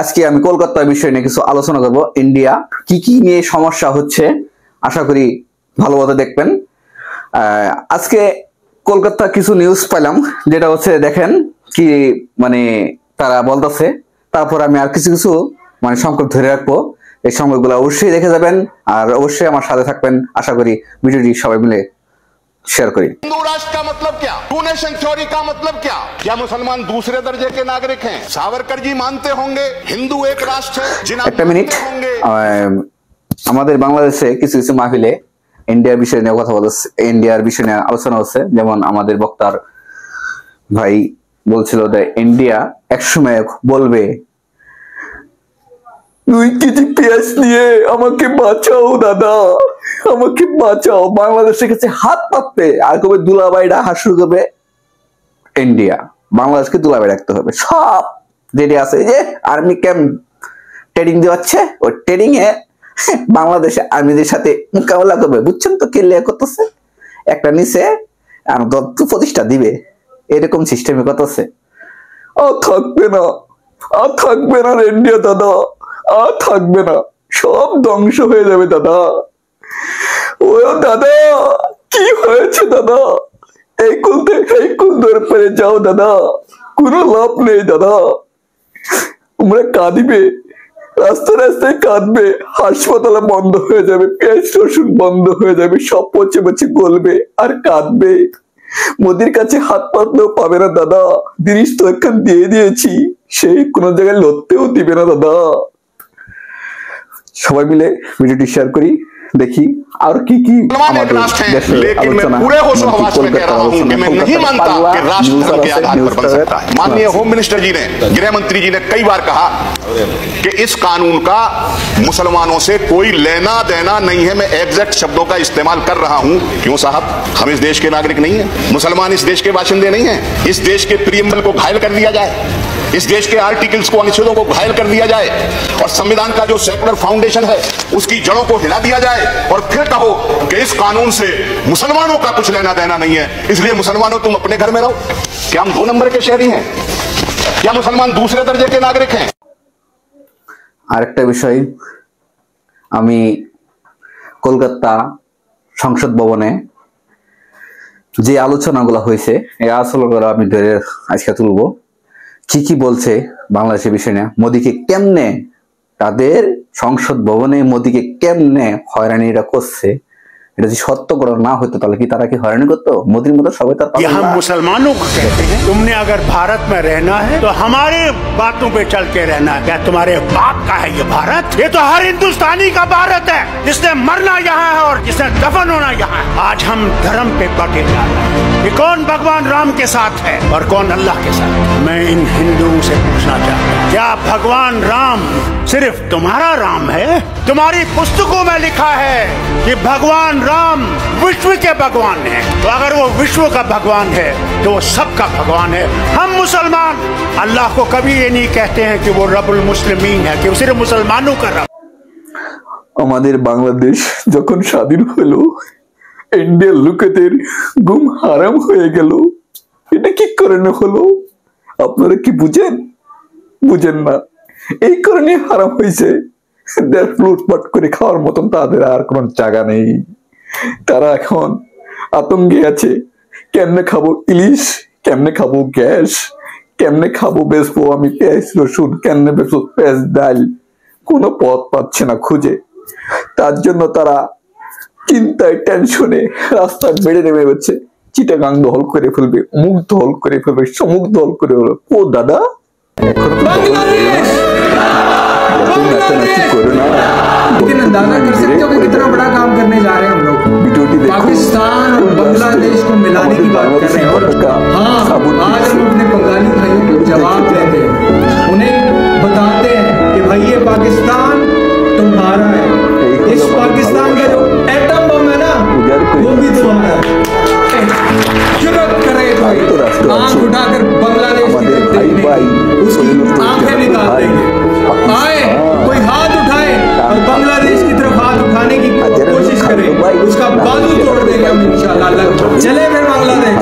আজকে আমি কলকাতার বিষয় নিয়ে কিছু আলোচনা করব। ইন্ডিয়া কি নিয়ে সমস্যা হচ্ছে আশা করি ভালোভাবে দেখবেন। আজকে কলকাতা কিছু নিউজ পেলাম, যেটা হচ্ছে দেখেন কি মানে তারা বলতেছে। তারপর আমি আর কিছু মানে সংকট ধরে রাখবো। এই সংকটগুলো অবশ্যই দেখে যাবেন আর অবশ্যই আমার সাথে থাকবেন। আশা করি ভিডিওটি সবাই মিলে शेयर करिए। हिंदू राष्ट्र का मतलब क्या, टू नेशन थ्योरी का मतलब क्या मुसलमान दूसरे दर्जे के नागरिक हैं? सावरकर जी मानते होंगे हिंदू एक राष्ट्र है। একটা মিনিট, আমাদের বাংলাদেশে কিছু কিছু মাহফিলে ইন্ডিয়ার বিষয় নিয়ে কথা বলছে, ইন্ডিয়ার বিষয় নিয়ে আলোচনা হচ্ছে। যেমন আমাদের বক্তার ভাই বলছিল যে ইন্ডিয়া একসময় বলবে 2 কেজি পেঁয়াজ নিয়ে আমাকে বাঁচাও দাদা, আমাকে বাঁচাও। বাংলাদেশের কাছে হাত পাতবে আর কবে দুলাভাইরা হাসু করবে ইন্ডিয়া। বাংলাদেশকে দুলাভাই রাখতে হবে। সব যেটি আছে, এই যে আর্মি ক্যাম্প ট্রেনিং দেওয়াচ্ছে, ওই ট্রেনিং এ বাংলাদেশে আর্মিদের সাথে মোকাবেলা করবে। বুঝছেন তো কে লেয়া করতেছে? একটা নিচে আর 25টা দিবে, এরকম সিস্টেমে করতেছে। থাকবে না, আর থাকবে না ইন্ডিয়া দাদা, আর থাকবে না, সব ধ্বংস হয়ে যাবে দাদা। ও দাদা কি হয়েছে দাদা? এই কুল ধরে পড়ে যাও দাদা, কোনো লাভ নেই দাদা। তোমরা কাঁদিবে, রাস্তায় রাস্তায় কাঁদবে, হাসপাতালে বন্ধ হয়ে যাবে, পেঁয়াজ রসুন বন্ধ হয়ে যাবে, সব পচে পচে গলবে আর কাঁদবে। মোদির কাছে হাত পাতলেও পাবে না দাদা। জিনিস তো এখন দিয়ে দিয়েছি, সেই কোনো জায়গায় লড়তেও দিবে না দাদা। সবাই মিলে ভিডিওটি শেয়ার করি, দেখি আর কি लेकिन मैं पूरे होशो हवास में कह रहा हूं कि मैं नहीं मानता कि राष्ट्र धर्म के आधार पर बन सकता है। माननीय होम मिनिस्टर जी ने, गृह मंत्री जी ने कई बार कहा कि इस कानून का मुसलमानों से कोई लेना देना नहीं है। मैं एग्जैक्ट शब्दों का इस्तेमाल कर रहा हूं। क्यों साहब, हम इस देश के नागरिक नहीं है? मुसलमान इस देश के बाशिंदे नहीं है? इस देश के प्रीएम्बल को घायल कर दिया जाए, इस देश के आर्टिकल्स को, अनुच्छेदों को घायल कर दिया जाए और संविधान का जो सेकुलर फाउंडेशन है उसकी जड़ों को हिला दिया जाए और फिर कहो कि इस कानून से मुसलमानों का कुछ लेना देना नहीं है, इसलिए मुसलमानों तुम अपने घर में रहो। क्या हम 2 नंबर के शहरी हैं? क्या मुसलमान दूसरे दर्जे के नागरिक हैं? আরেকটা বিষয়, আমি কলকাতা সংসদ ভবনে যে আলোচনাগুলো হয়েছে এই আলোচনাগুলো আমি ধরে আজকে তুলবো। কি বলছে বাংলাদেশের বিষয় নিয়ে, মোদিকে কেমনে তাদের সংসদ ভবনে মোদিকে কেমনে হয়রানিটা করছে। এটা যদি সত্য করে না হতো তাহলে কি তারা কি হয়রানি করতো? মোদির মতো সবাই তার हम मुसलमानों को कहते हैं तुमने अगर भारत में रहना है तो हमारे बातों पे चल के रहना है। क्या तुम्हारे बाप का है ये भारत? ये तो हर हिंदुस्तानी का भारत है, जिसने मरना यहाँ है और जिसने दफन होना यहाँ है। आज हम धर्म पे बटे जा रहे हैं कि कौन भगवान राम के साथ है और कौन अल्लाह के साथ। मैं इन हिंदुओं से पूछना चाहता हूँ, क्या भगवान राम सिर्फ तुम्हारा राम है? तुम्हारी पुस्तकों में लिखा है कि भगवान राम विश्व के भगवान है, तो अगर वो विश्व का भगवान है तो वो सबका भगवान है। हम मुसलमान अल्लाह को कभी ये नहीं कहते हैं कि वो रब्बुल मुस्लिमीन है, कि वो सिर्फ मुसलमानों का रब। আমাদের বাংলাদেশ যখন স্বাধীন হলো ইন্ডিয়ার লোকেদের ঘুম হারাম হয়ে গেল। এটা কি কারণে হলো আপনারা কি বুঝেন? বুঝেন না, এই কারণে হারাম হয়েছে। লুটপাট করে খাওয়ার মতন তাদের আর কোনো জায়গা নেই। তারা এখন আতঙ্কে আছে, কেমনে খাবো ইলিশ, কেমনে খাবো গ্যাস, কেমনে খাবো বেচবো আমি পেঁয়াজ রসুন, কেমনে বেচবো পেঁয়াজ ডাল, কোনো পথ পাচ্ছে না খুঁজে। তার জন্য তারা চিন্তায় টেনশনে রাস্তায় বেড়ে নেমে যাচ্ছে। চিটাগাং দখল করে ফেলবে, মুখ দখল করে ফেলবে, সমুখ দখল করে ফেলবে। ও দাদা अंदाजा कर सकते हो कि कितना बड़ा काम करने जा रहे हैं हम लोग। पाकिस्तान और बांग्लादेश को मिलाने की बात कर रहे हैं। हाँ, आज हम अपने बंगाली भाइयों को जवाब देते हैं, उन्हें बताते हैं कि भाई ये पाकिस्तान तुम्हारा है, इस पाकिस्तान का जो एटम बम है ना वो भी तुम्हारा है। जुर्रत करे भाई आंख उठाकर बांग्लादेश की तरफ देखने, उसकी आंखें निकाल देंगे। आए कोई हाथ उठाए और बांग्लादेश की तरफ हाथ उठाने की कोशिश करे, उसका बाजू तोड़ देंगे हम इंशाअल्लाह। चले फिर बांग्लादेश।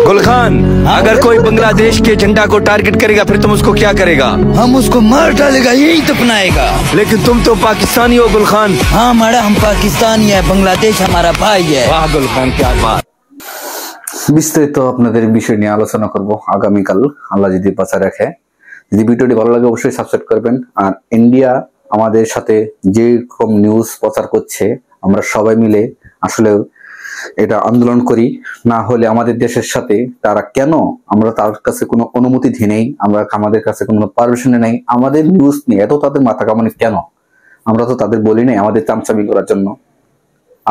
गुलखान अगर कोई बांग्लादेश के झंडा को टारगेट करेगा फिर तुम उसको क्या करेगा? हम उसको मार डालेगा, यही दफनाएगा। लेकिन तुम तो पाकिस्तानी हो गुल खान। हाँ मैडम, हम पाकिस्तानी है, बांग्लादेश हमारा भाई है। वाह गुल खान, क्या बात। বিস্তারিত আপনাদের বিষয় নিয়ে আলোচনা করব আগামীকাল, আল্লাহ যদি বাঁচা রাখে। যদি ভিডিওটি ভালো লাগে অবশ্যই সাবস্ক্রাইব করবেন। আর ইন্ডিয়া আমাদের সাথে যে রকম নিউজ প্রচার করছে, আমরা সবাই মিলে আসলে এটা আন্দোলন করি। না হলে আমাদের দেশের সাথে তারা কেন, আমরা তার কাছে কোনো অনুমতি নেই, আমাদের কাছে কোনো পারমিশন নেই, আমাদের নিউজ নিয়ে এত তাদের মাথা কামানি কেন? আমরা তো তাদের বলি নাই আমাদের চামচামি করার জন্য।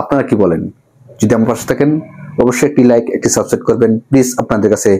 আপনারা কি বলেন? যদি আমার পাশে থাকেন অবশ্যই একটি লাইক, একটি সাবস্ক্রাইব করবেন প্লিজ, আপনাদের কাছে